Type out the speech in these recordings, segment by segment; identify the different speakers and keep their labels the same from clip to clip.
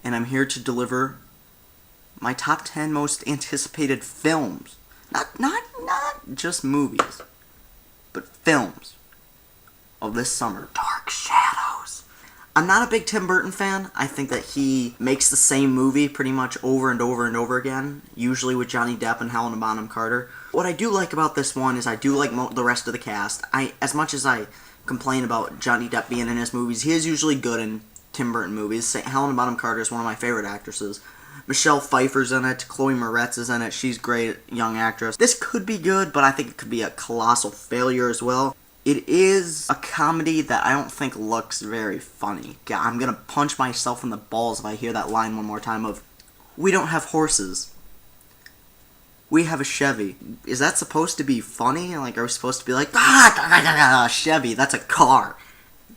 Speaker 1: and I'm here to deliver my top 10 most anticipated films. Not just movies, but films of this summer. Dark Shadows. I'm not a big Tim Burton fan. I think that he makes the same movie pretty much over and over and over again, usually with Johnny Depp and Helena Bonham Carter. What I do like about this one is I do like the rest of the cast. As much as I complain about Johnny Depp being in his movies, he is usually good in Tim Burton movies. Helena Bonham Carter is one of my favorite actresses. Michelle Pfeiffer's in it. Chloe Moretz is in it. She's great, young actress. This could be good, but I think it could be a colossal failure as well. It is a comedy that I don't think looks very funny. I'm gonna punch myself in the balls if I hear that line one more time of, "We don't have horses. We have a Chevy." Is that supposed to be funny? Like, are we supposed to be like, Chevy, that's a car?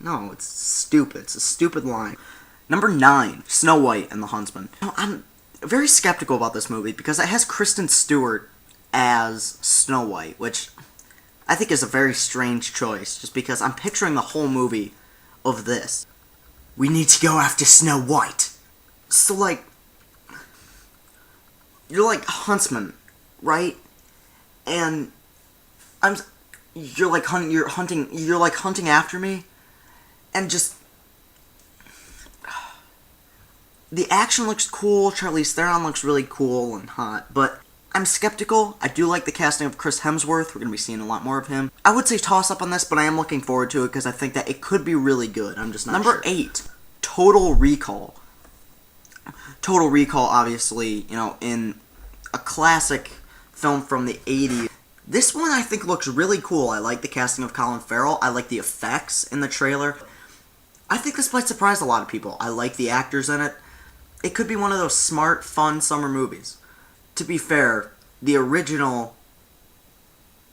Speaker 1: No, it's stupid. It's a stupid line. Number 9, Snow White and the Huntsman. I'm very skeptical about this movie because it has Kristen Stewart as Snow White, which I think is a very strange choice, just because I'm picturing the whole movie of this. We need to go after Snow White. So, like, you're like a huntsman, right? And you're hunting after me, and just, the action looks cool. Charlize Theron looks really cool and hot, but I'm skeptical. I do like the casting of Chris Hemsworth. We're going to be seeing a lot more of him. I would say toss up on this, but I am looking forward to it because I think that it could be really good. I'm just not Number 8, Total Recall. Total Recall, obviously, in a classic film from the 80s. This one I think looks really cool. I like the casting of Colin Farrell. I like the effects in the trailer. I think this might surprise a lot of people. I like the actors in it. It could be one of those smart, fun summer movies. To be fair, the original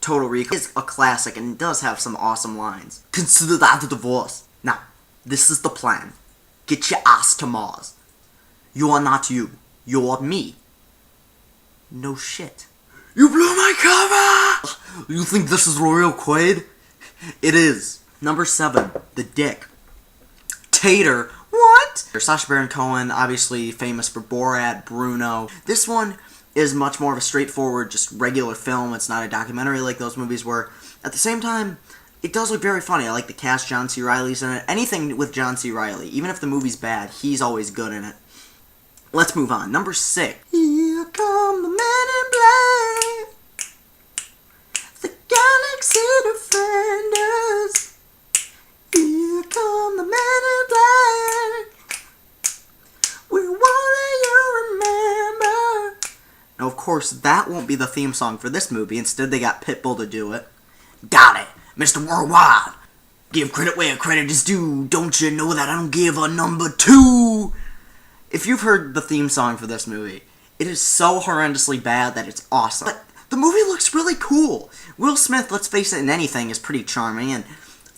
Speaker 1: Total Recall is a classic and does have some awesome lines. Consider that a divorce. Now, this is the plan. Get your ass to Mars. You are not you. You're me. No shit. You blew my cover! You think this is Royal Quaid? It is. Number 7, The Dick. Tater. What? Sacha Baron Cohen, obviously famous for Borat, Bruno. This one is much more of a straightforward, just regular film. It's not a documentary like those movies were. At the same time, it does look very funny. I like the cast. John C. Reilly's in it. Anything with John C. Reilly, even if the movie's bad, he's always good in it. Let's move on. Number 6. Here come the men in black. The Galaxy Defenders. Here come the men in black. We won't let you remember. Now, of course, that won't be the theme song for this movie. Instead, they got Pitbull to do it. Got it, Mr. Worldwide. Give credit where credit is due. Don't you know that I don't give a number 2? If you've heard the theme song for this movie, it is so horrendously bad that it's awesome. But the movie looks really cool. Will Smith, let's face it, in anything is pretty charming, and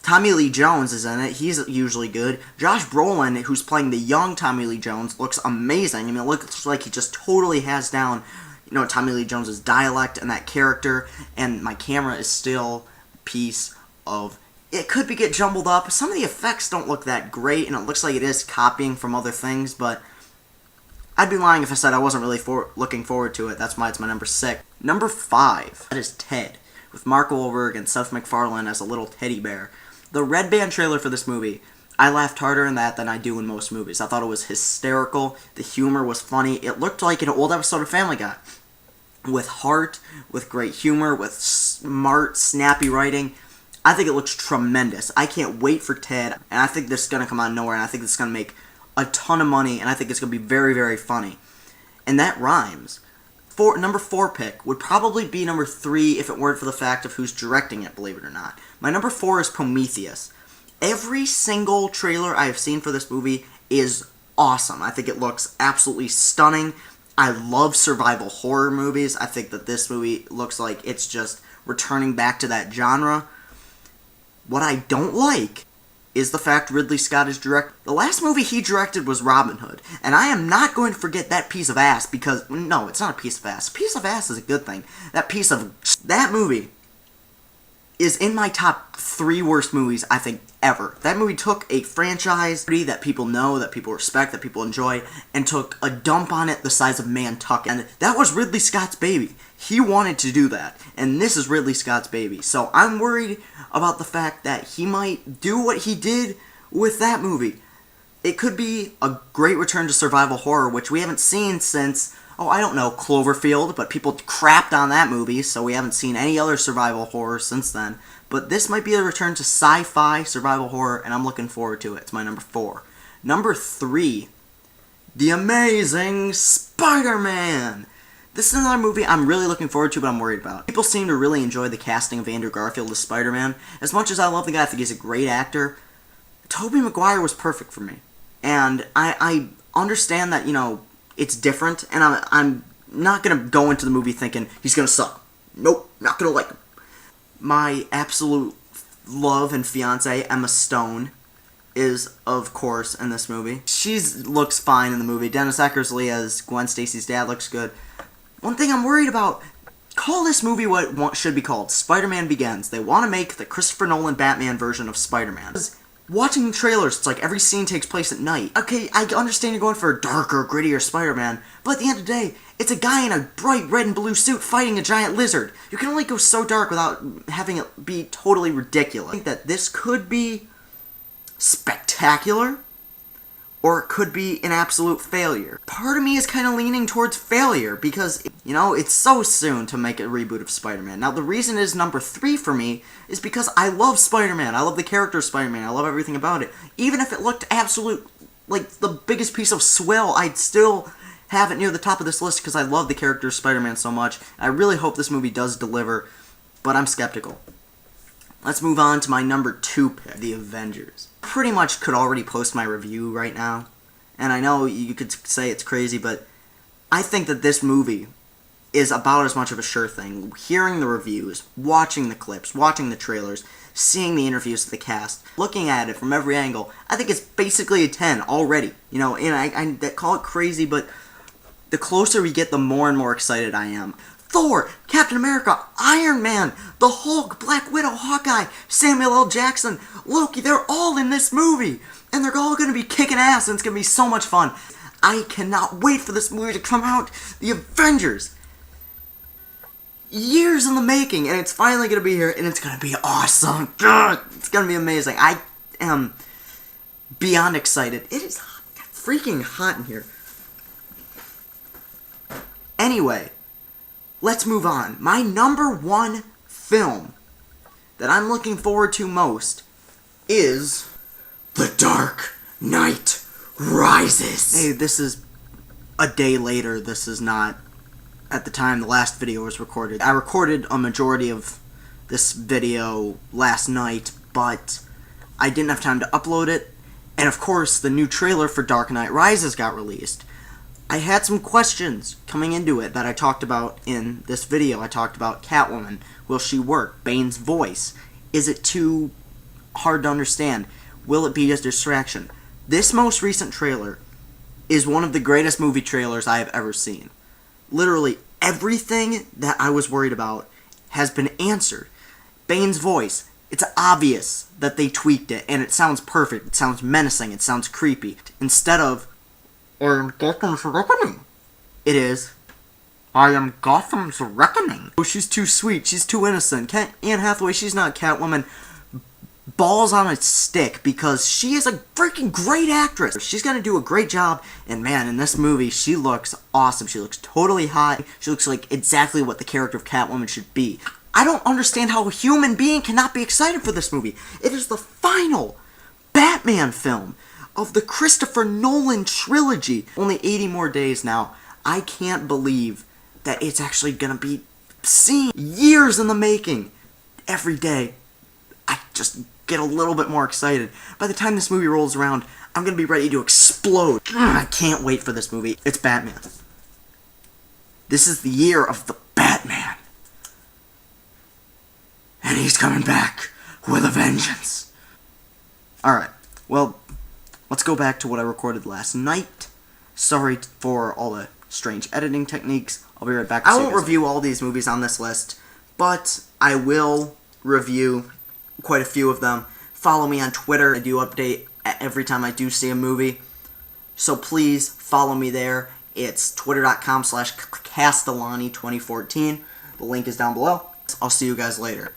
Speaker 1: Tommy Lee Jones is in it. He's usually good. Josh Brolin, who's playing the young Tommy Lee Jones, looks amazing. I mean, it looks like he just totally has down, Tommy Lee Jones' dialect and that character, and my camera is still a piece of... It could get jumbled up. Some of the effects don't look that great, and it looks like it is copying from other things, but I'd be lying if I said I wasn't really looking forward to it. That's why it's my number 6. Number 5, that is Ted, with Mark Wahlberg and Seth MacFarlane as a little teddy bear. The Red Band trailer for this movie, I laughed harder in that than I do in most movies. I thought it was hysterical. The humor was funny. It looked like an old episode of Family Guy. With heart, with great humor, with smart, snappy writing. I think it looks tremendous. I can't wait for Ted, and I think this is going to come out of nowhere, and I think it's going to make a ton of money, and I think it's going to be very, very funny. And that rhymes. Number 4 pick would probably be number 3 if it weren't for the fact of who's directing it, believe it or not. My number 4 is Prometheus. Every single trailer I have seen for this movie is awesome. I think it looks absolutely stunning. I love survival horror movies. I think that this movie looks like it's just returning back to that genre. What I don't like is the fact Ridley Scott is directing. The last movie he directed was Robin Hood, and I am not going to forget that piece of ass because, no, it's not a piece of ass. A piece of ass is a good thing. That movie is in my top 3 worst movies, I think, ever. That movie took a franchise that people know, that people respect, that people enjoy, and took a dump on it the size of Nantucket. And that was Ridley Scott's baby. He wanted to do that, and this is Ridley Scott's baby. So I'm worried about the fact that he might do what he did with that movie. It could be a great return to survival horror, which we haven't seen since, I don't know, Cloverfield, but people crapped on that movie, so we haven't seen any other survival horror since then. But this might be a return to sci-fi survival horror, and I'm looking forward to it. It's my number 4. Number 3, The Amazing Spider-Man. This is another movie I'm really looking forward to, but I'm worried about. People seem to really enjoy the casting of Andrew Garfield as Spider-Man. As much as I love the guy, I think he's a great actor, Tobey Maguire was perfect for me. And I understand that, it's different, and I'm not going to go into the movie thinking he's going to suck. Nope, not going to like him. My absolute love and fiance, Emma Stone, is, of course, in this movie. She looks fine in the movie. Dennis Eckersley as Gwen Stacy's dad looks good. One thing I'm worried about, call this movie what it should be called, Spider-Man Begins. They want to make the Christopher Nolan Batman version of Spider-Man. Watching the trailers, it's like every scene takes place at night. Okay, I understand you're going for a darker, grittier Spider-Man, but at the end of the day, it's a guy in a bright red and blue suit fighting a giant lizard. You can only go so dark without having it be totally ridiculous. I think that this could be spectacular, or it could be an absolute failure. Part of me is kind of leaning towards failure, because, it's so soon to make a reboot of Spider-Man. Now, the reason it is number 3 for me is because I love Spider-Man. I love the character of Spider-Man. I love everything about it. Even if it looked absolute, like, the biggest piece of swill, I'd still have it near the top of this list because I love the character of Spider-Man so much. I really hope this movie does deliver, but I'm skeptical. Let's move on to my number 2 pick, The Avengers. Pretty much could already post my review right now, and I know you could say it's crazy, but I think that this movie is about as much of a sure thing. Hearing the reviews, watching the clips, watching the trailers, seeing the interviews with the cast, looking at it from every angle, I think it's basically a 10 already. And I call it crazy, but the closer we get, the more and more excited I am. Thor, Captain America, Iron Man, the Hulk, Black Widow, Hawkeye, Samuel L. Jackson, Loki, they're all in this movie. And they're all going to be kicking ass, and it's going to be so much fun. I cannot wait for this movie to come out. The Avengers. Years in the making, and it's finally going to be here, and it's going to be awesome. God, it's going to be amazing. I am beyond excited. It is freaking hot in here. Anyway, let's move on. My number 1 film that I'm looking forward to most is The Dark Knight Rises. Hey, this is a day later. This is not at the time the last video was recorded. I recorded a majority of this video last night, but I didn't have time to upload it. And of course, the new trailer for Dark Knight Rises got released. I had some questions coming into it that I talked about in this video. I talked about Catwoman. Will she work? Bane's voice. Is it too hard to understand? Will it be a distraction? This most recent trailer is one of the greatest movie trailers I have ever seen. Literally everything that I was worried about has been answered. Bane's voice. It's obvious that they tweaked it, and it sounds perfect. It sounds menacing. It sounds creepy. Instead of, I am Gotham's reckoning. It is, I am Gotham's reckoning. Oh, she's too sweet. She's too innocent. Anne Hathaway, she's not Catwoman. Balls on a stick, because she is a freaking great actress. She's gonna do a great job, and man, in this movie, she looks awesome. She looks totally hot. She looks like exactly what the character of Catwoman should be. I don't understand how a human being cannot be excited for this movie. It is the final Batman film of the Christopher Nolan trilogy. Only 80 more days now. I can't believe that it's actually gonna be seen. Years in the making. Every day, I just get a little bit more excited. By the time this movie rolls around, I'm gonna be ready to explode. I can't wait for this movie. It's Batman. This is the year of the Batman. And he's coming back with a vengeance. Alright, well, let's go back to what I recorded last night. Sorry for all the strange editing techniques. I'll be right back. I won't review all these movies on this list, but I will review quite a few of them. Follow me on Twitter. I do update every time I do see a movie. So please follow me there. It's twitter.com/Castellani2014. The link is down below. I'll see you guys later.